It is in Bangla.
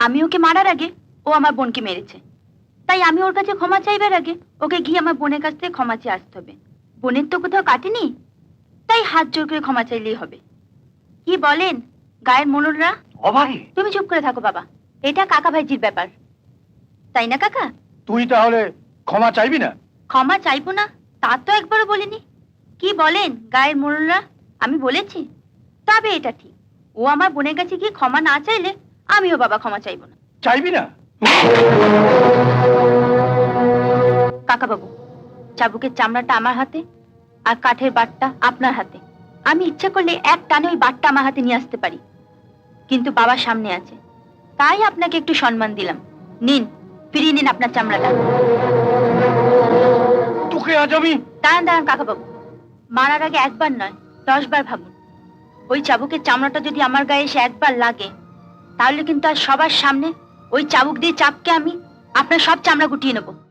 আমি ওকে মারার আগে ও আমার বোনকে মেরেছে, তাই আমি ওর কাছে ক্ষমা চাইবার আগে ওকে গিয়ে আমার বোনের কাছ থেকে ক্ষমা চেয়ে আসতে হবে। বোনের তো কোথাও কাটেনি, তাই হাত জোর করে ক্ষমা চাইলেই হবে। কি বলেন গায়ের মনুররা? অভাগী, তুমি চুপ করে থাকো বাবা, এটা কাকা ভাইজির ব্যাপার, তাই না কাকা? তুই তাহলে ক্ষমা চাইবি না? ক্ষমা চাইবো না তা তো একবারও বলিনি। কি বলেন গায়ের মনুররা? আমি বলেছি? তবে এটা ঠিক, ও আমার বোনের কাছে গিয়ে ক্ষমা না চাইলে আমিও বাবা ক্ষমা চাইবো না। চাইবি না? কাকা বাবু, চাবুকের চামড়াটা আমার হাতে আর কাঠের বাটটা আপনার হাতে। আমি ইচ্ছা করলে এক টানে ওই বাটটা আমার হাতে নিয়ে আসতে পারি, কিন্তু বাবার সামনে আছে, তাই আপনাকে একটু সম্মান দিলাম। নিন, ফিরিয়ে নিন আপনার চামড়াটা। তোকে আজ আমি... দাঁড়ান দাঁড়ান কাকা বাবু, মারার আগে একবার নয় 10 বার ভাবুন। ওই চাবুকের চামড়াটা যদি আমার গায়ে এসে একবার লাগে, তাহলে কিন্তু আর সবার সামনে ওই চাবুক দিয়ে চাপকে আমি আপনার সব চামড়া গুটিয়ে নেবো।